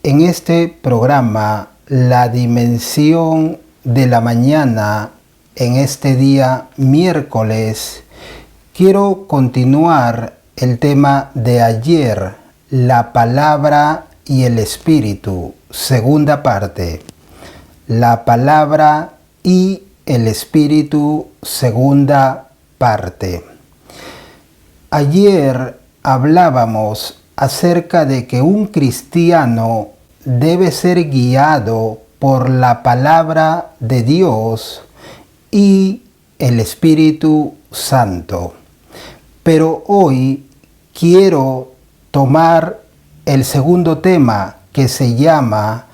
En este programa, La Dimensión de la Mañana, en este día miércoles, quiero continuar el tema de ayer, la palabra y el espíritu, segunda parte. La palabra y el espíritu, segunda parte. Ayer hablábamos acerca de que un cristiano debe ser guiado por la palabra de Dios y el Espíritu Santo. Pero hoy quiero tomar el segundo tema, que se llama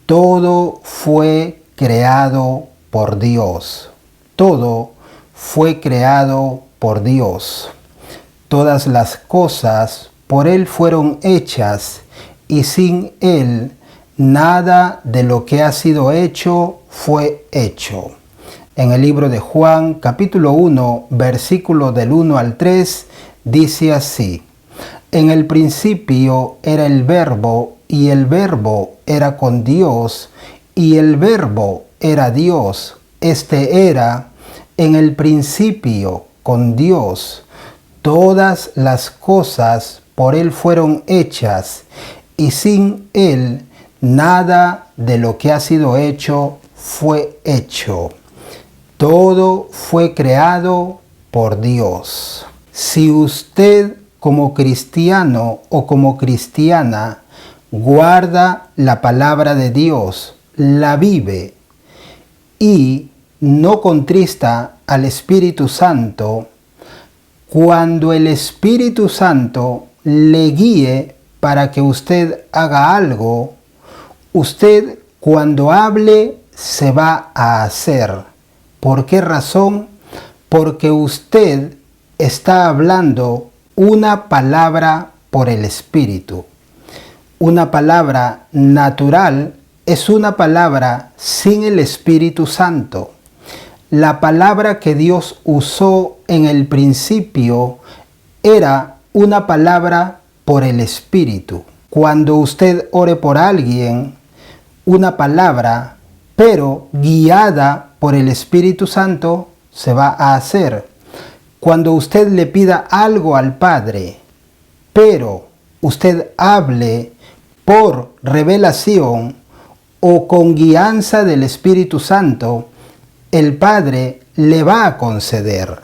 Todo fue creado por Dios. Todo fue creado por Dios. Todas las cosas por Él fueron hechas, y sin Él nada de lo que ha sido hecho fue hecho. En el libro de Juan, capítulo 1, versículo del 1 al 3, dice así: En el principio era el Verbo, y el Verbo era con Dios, y el Verbo era Dios. Este era en el principio con Dios. Todas las cosas por Él fueron hechas, y sin Él nada de lo que ha sido hecho fue hecho. Todo fue creado por Dios. Si usted como cristiano o como cristiana guarda la palabra de Dios, la vive y no contrista al Espíritu Santo, cuando el Espíritu Santo le guíe para que usted haga algo, usted cuando hable se va a hacer. ¿Por qué razón? Porque usted está hablando una palabra por el Espíritu. Una palabra natural es una palabra sin el Espíritu Santo. La palabra que Dios usó en el principio era una palabra por el Espíritu. Cuando usted ore por alguien, una palabra, pero guiada por el Espíritu Santo, se va a hacer. Cuando usted le pida algo al Padre, pero usted hable por revelación o con guianza del Espíritu Santo, el Padre le va a conceder.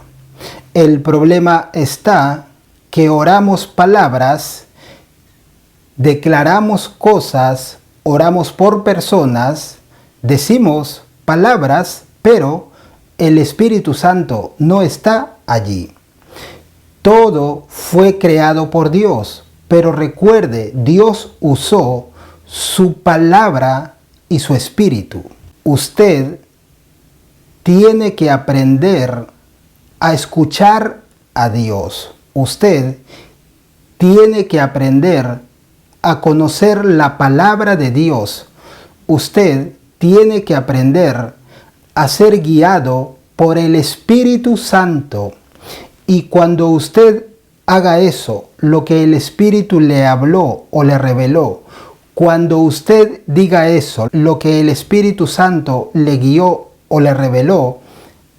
El problema está que oramos palabras, declaramos cosas, oramos por personas, decimos palabras, pero el Espíritu Santo no está allí. Todo fue creado por Dios, pero recuerde, Dios usó su palabra y su Espíritu. Usted tiene que aprender a escuchar a Dios. Usted tiene que aprender a conocer la palabra de Dios. Usted tiene que aprender a ser guiado por el Espíritu Santo. Y cuando usted haga eso, lo que el Espíritu le habló o le reveló, cuando usted diga eso, lo que el Espíritu Santo le guió o le reveló,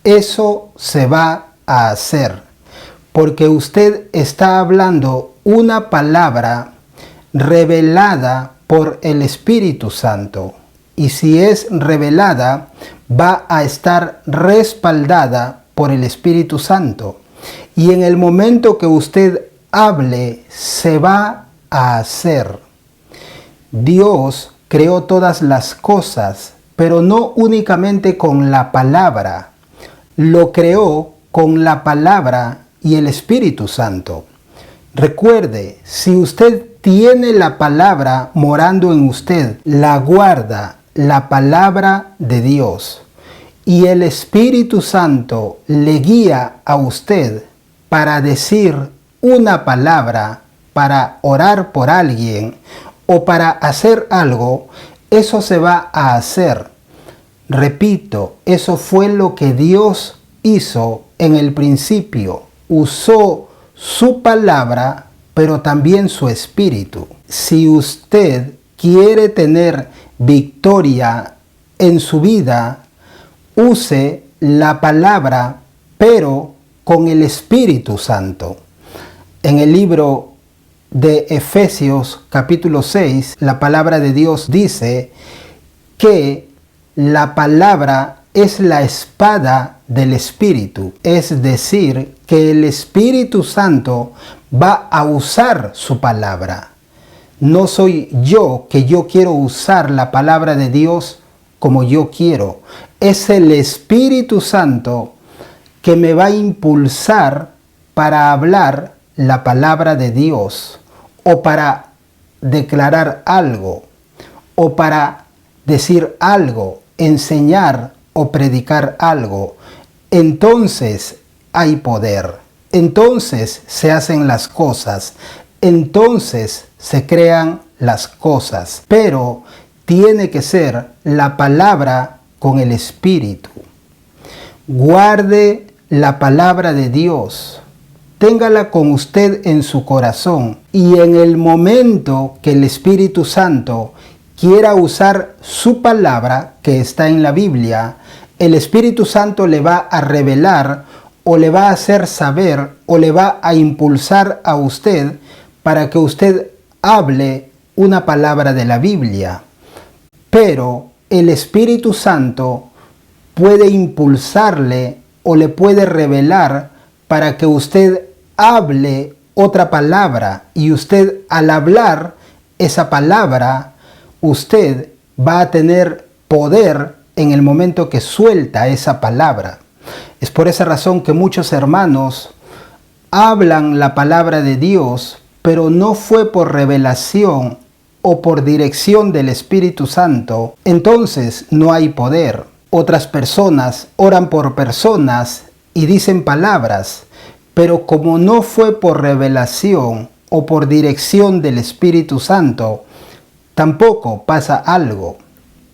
eso se va a hacer. Porque usted está hablando una palabra revelada por el Espíritu Santo. Y si es revelada, va a estar respaldada por el Espíritu Santo. Y en el momento que usted hable, se va a hacer. Dios creó todas las cosas, pero no únicamente con la palabra. Lo creó con la palabra y el Espíritu Santo. Recuerde, si usted tiene la palabra morando en usted, la guarda, la palabra de Dios, y el Espíritu Santo le guía a usted para decir una palabra, para orar por alguien o para hacer algo, eso se va a hacer. Repito, eso fue lo que Dios hizo en el principio. Usó su palabra, pero también su espíritu. Si usted quiere tener victoria en su vida, use la palabra, pero con el Espíritu Santo. En el libro de Efesios capítulo 6, la palabra de Dios dice que la palabra es la espada del Espíritu, es decir, que el Espíritu Santo va a usar su palabra. No soy yo que yo quiero usar la palabra de Dios como yo quiero. Es el Espíritu Santo que me va a impulsar para hablar la palabra de Dios, o para declarar algo, o para decir algo, enseñar o predicar algo. Entonces hay poder, entonces se hacen las cosas, entonces se crean las cosas, pero tiene que ser la palabra con el Espíritu. Guarde la palabra de Dios, téngala con usted en su corazón, y en el momento que el Espíritu Santo quiera usar su palabra que está en la Biblia, el Espíritu Santo le va a revelar o le va a hacer saber o le va a impulsar a usted para que usted hable una palabra de la Biblia. Pero el Espíritu Santo puede impulsarle o le puede revelar para que usted hable otra palabra, y usted, al hablar esa palabra, usted va a tener poder en el momento que suelta esa palabra. Es por esa razón que muchos hermanos hablan la palabra de Dios, pero no fue por revelación o por dirección del Espíritu Santo. Entonces no hay poder. Otras personas oran por personas y dicen palabras, pero como no fue por revelación o por dirección del Espíritu Santo, tampoco pasa algo.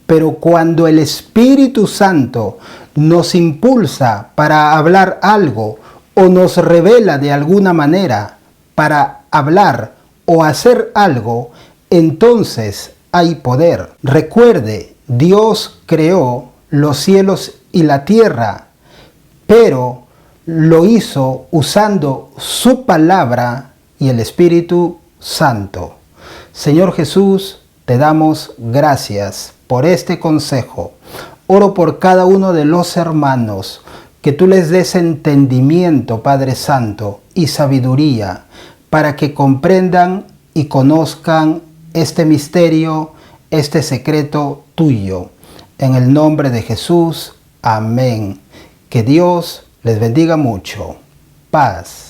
Pero cuando el Espíritu Santo nos impulsa para hablar algo o nos revela de alguna manera para hablar o hacer algo, entonces hay poder. Recuerde, Dios creó los cielos y la tierra, pero lo hizo usando su palabra y el Espíritu Santo. Señor Jesús, te damos gracias por este consejo. Oro por cada uno de los hermanos, que tú les des entendimiento, Padre Santo, y sabiduría, para que comprendan y conozcan este misterio, este secreto tuyo. En el nombre de Jesús, amén. Que Dios les bendiga mucho. Paz.